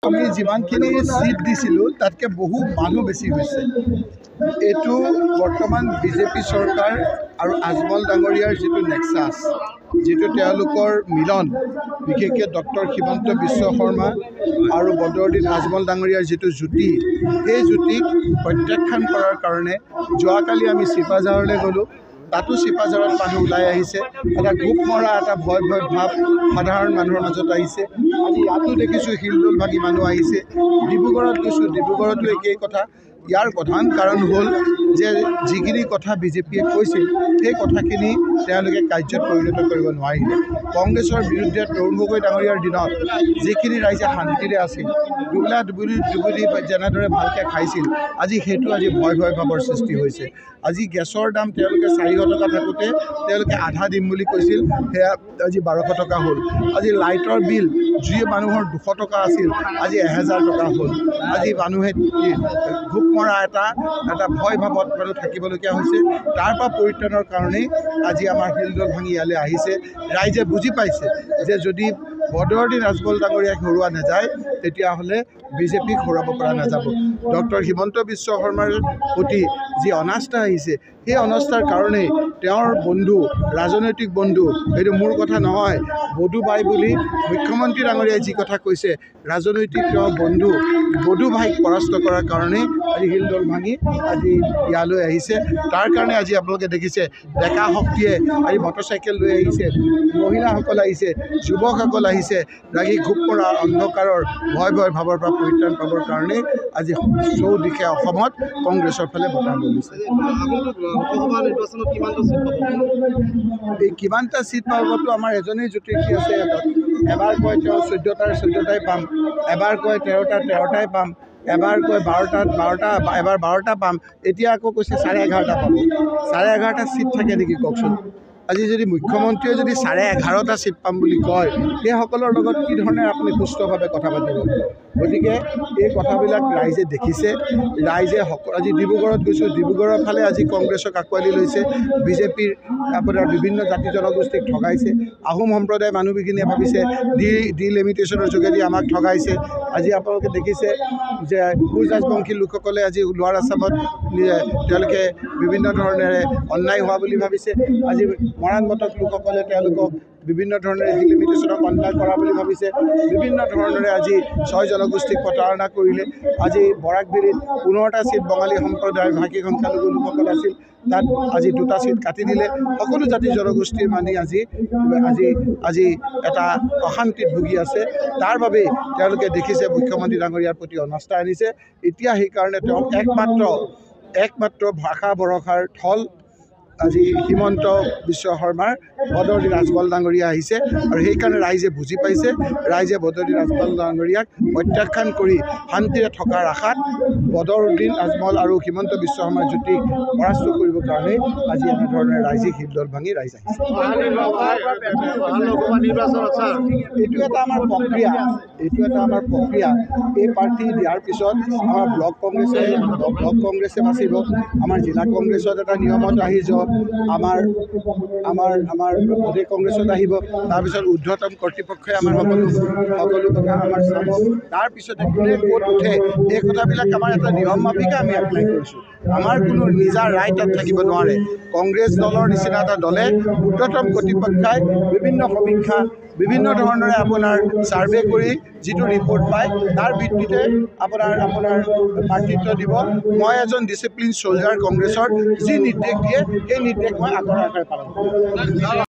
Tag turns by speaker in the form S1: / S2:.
S1: আমি যিমানখিনি সিট দিছিলোঁ তাতকৈ বহু মানুহ বেছি হৈছে। এইটো বৰ্তমান বিজেপি চৰকাৰ আৰু আজমল ডাঙৰীয়াৰ যিটো নেক্সাছ, যিটো তেওঁলোকৰ মিলন, বিশেষকৈ ডক্টৰ হিমন্ত বিশ্ব শৰ্মা আৰু বদৰুদ্দিন আজমল ডাঙৰীয়াৰ যিটো যুটি, সেই যুটিক প্ৰত্যাখ্যান কৰাৰ কাৰণে যোৱাকালি আমি চিপাঝাৰলৈ গ'লোঁ। তাতো চিপাঝাৰত মানুহ ওলাই আহিছে, এটা গোপ মৰা এটা ভয় ভাৱ সাধাৰণ মানুহৰ মাজত আহিছে। আজি ইয়াতো দেখিছোঁ শিলদৌল ভাগি মানুহ আহিছে। ডিব্ৰুগড়ত গৈছোঁ, ডিব্ৰুগড়তো একেই কথা। ইয়াৰ প্ৰধান কাৰণ হ'ল যে যিখিনি কথা বিজেপিয়ে কৈছিল সেই কথাখিনি তেওঁলোকে কাৰ্যত পৰিণত কৰিব নোৱাৰিলে। কংগ্ৰেছৰ বিৰুদ্ধে তৰুণ গগৈ ডাঙৰীয়াৰ দিনত যিখিনি ৰাইজে শান্তিৰে আছিল, দুবেলা দুবুলি যেনেদৰে ভালকৈ খাইছিল, আজি সেইটো ভয় ভাৱৰ সৃষ্টি হৈছে। আজি গেছৰ দাম তেওঁলোকে 400 টকা থাকোঁতে তেওঁলোকে আধা দিম বুলি কৈছিল, সেয়া আজি 1200 টকা হ'ল। আজি লাইটৰ বিল যি মানুহৰ 200 টকা আছিল, আজি 1000 টকা হ'ল। আজি মানুহে ঘোপ মৰা এটা ভয় ভাৱত মানুহ থাকিবলগীয়া হৈছে। তাৰ পৰা পৰিত্ৰাণৰ কাৰণেই আজি আমাৰ শিলদৌল ভাঙি ইয়ালৈ আহিছে। ৰাইজে বুজি পাইছে যে যদি বদৰুদ্দিন আজমল ডাঙৰীয়াক হৰুৱা নাযায়, তেতিয়াহ'লে বিজেপিক হৰুৱাব পৰা নাযাব। ডক্টৰ হিমন্ত বিশ্ব শৰ্মাৰ প্ৰতি যি অনাস্থা আহিছে, সেই অনাস্থাৰ কাৰণেই তেওঁৰ বন্ধু, ৰাজনৈতিক বন্ধু, এইটো মোৰ কথা নহয়, বধু বাই বুলি মুখ্যমন্ত্ৰী ডাঙৰীয়াই যি কথা কৈছে, ৰাজনৈতিক তেওঁৰ বন্ধু বধু ভাইক পৰাস্ত কৰাৰ কাৰণেই আজি শিলদৌল ভাঙি আজি ইয়ালৈ আহিছে। তাৰ কাৰণে আজি আপোনালোকে দেখিছে ডেকা শক্তিয়ে আজি মটৰচাইকেল লৈ আহিছে, মহিলাসকল আহিছে, যুৱকসকল আহিছে। ৰাগী ঘোপ মৰা অন্ধকাৰৰ ভয় ভাৱৰ পৰা পৰিত্ৰাণ পাবৰ কাৰণেই আজি চৌদিশে অসমত কংগ্ৰেছৰ ফালে বতাহ বলিছে। এই কিমানটা চিট পাবতো আমাৰ এজনেই জ্যোতিষী আছে ইয়াত। এবাৰ কয় তেওঁ 14টাই পাম, এবাৰ কয় 13টাই পাম, এবাৰ কয় 12টা, এবাৰ 12টা পাম, এতিয়া আকৌ কৈছে 11.5টা পাম। 11.5টা চিট থাকে নেকি কওকচোন? আজি যদি মুখ্যমন্ত্ৰীয়ে যদি 11.5টা চিট পাম বুলি কয়, সেইসকলৰ লগত কি ধৰণে আপুনি সুস্থভাৱে কথা পাতিব? গতিকে এই কথাবিলাক ৰাইজে দেখিছে। ৰাইজে আজি ডিব্ৰুগড়ত গৈছোঁ, ডিব্ৰুগড়ৰ ফালে আজি কংগ্ৰেছক আঁকোৱালি লৈছে। বিজেপিৰ আপোনাৰ বিভিন্ন জাতি জনগোষ্ঠীক ঠগাইছে। আহোম সম্প্ৰদায়ৰ মানুহখিনিয়ে ভাবিছে ডিলিমিটেশ্যনৰ যোগেদি আমাক ঠগাইছে। আজি আপোনালোকে দেখিছে যে কোচ ৰাজবংশী লোকসকলে আজি লোৱাৰ আছামত তেওঁলোকে বিভিন্ন ধৰণেৰে অন্যায় হোৱা বুলি ভাবিছে। আজি মৰাণ মটক লোকসকলে তেওঁলোকক বিভিন্ন ধৰণেৰে ডিলিমিটেশ্যনক অন্যায় কৰা বুলি ভাবিছে। বিভিন্ন ধৰণেৰে আজি 6 জনগোষ্ঠীক প্ৰতাৰণা কৰিলে। আজি বৰাকবেৰীত 15টা চিট বঙালী সম্প্ৰদায়ৰ ভাষিক সংখ্যালঘু লোকসকল আছিল, তাত আজি 2টা চিট কাটি দিলে। সকলো জাতি জনগোষ্ঠীৰ মানুহ আজি এটা অশান্তিত ভুগি আছে। তাৰ বাবেই তেওঁলোকে দেখিছে মুখ্যমন্ত্ৰী ডাঙৰীয়াৰ প্ৰতি অনাস্থা আনিছে। এতিয়া সেইকাৰণে তেওঁ একমাত্ৰ ভাষা ভৰসাৰ থল আজি হিমন্ত বিশ্ব শৰ্মাৰ বদৰুদ্দিন আজমল ডাঙৰীয়া আহিছে। আৰু সেইকাৰণে ৰাইজে বুজি পাইছে, ৰাইজে বদৰুদ্দিন আজমল ডাঙৰীয়াক প্ৰত্যাখ্যান কৰি শান্তিৰে থকাৰ আশাত বদৰুদ্দিন আজমল আৰু হিমন্ত বিশ্ব শৰ্মাৰ যুটিক পৰাস্ত কৰিবৰ কাৰণে আজি এনেধৰণে ৰাইজে শিলদৌল ভাঙি ৰাইজ আহিছে। এইটো এটা আমাৰ প্ৰক্ৰিয়া। এই প্ৰাৰ্থী দিয়াৰ পিছত আমাৰ ব্লক কংগ্ৰেছে বাচিব, আমাৰ জিলা কংগ্ৰেছত এটা নিয়মত আহি যাব, আমাৰ প্ৰদেশ কংগ্ৰেছত আহিব, তাৰপিছত ঊৰ্ধ্বতম কৰ্তৃপক্ষই আমাৰ সকলো কথা আমাৰ চাব। তাৰপিছতে কোনে ক'ত উঠে এই কথাবিলাক আমাৰ এটা নিয়ম মাফিকে আমি এপ্লাই কৰিছোঁ। আমাৰ কোনো নিজা ৰায় তাত থাকিব নোৱাৰে। কংগ্ৰেছ দলৰ নিচিনা এটা দলে ঊৰ্ধ্বতম কৰ্তৃপক্ষই বিভিন্ন সমীক্ষা, বিভিন্ন ধৰণেৰে আপোনাৰ ছাৰ্ভে কৰি যিটো ৰিপৰ্ট পায়, তাৰ ভিত্তিতে আপোনাৰ প্ৰাৰ্থিত্ব দিব। মই এজন ডিচিপ্লিন চ'লজাৰ কংগ্ৰেছৰ, যি নিৰ্দেশ দিয়ে সেই নিৰ্দেশ মই আখৰে আখৰে পালন কৰোঁ।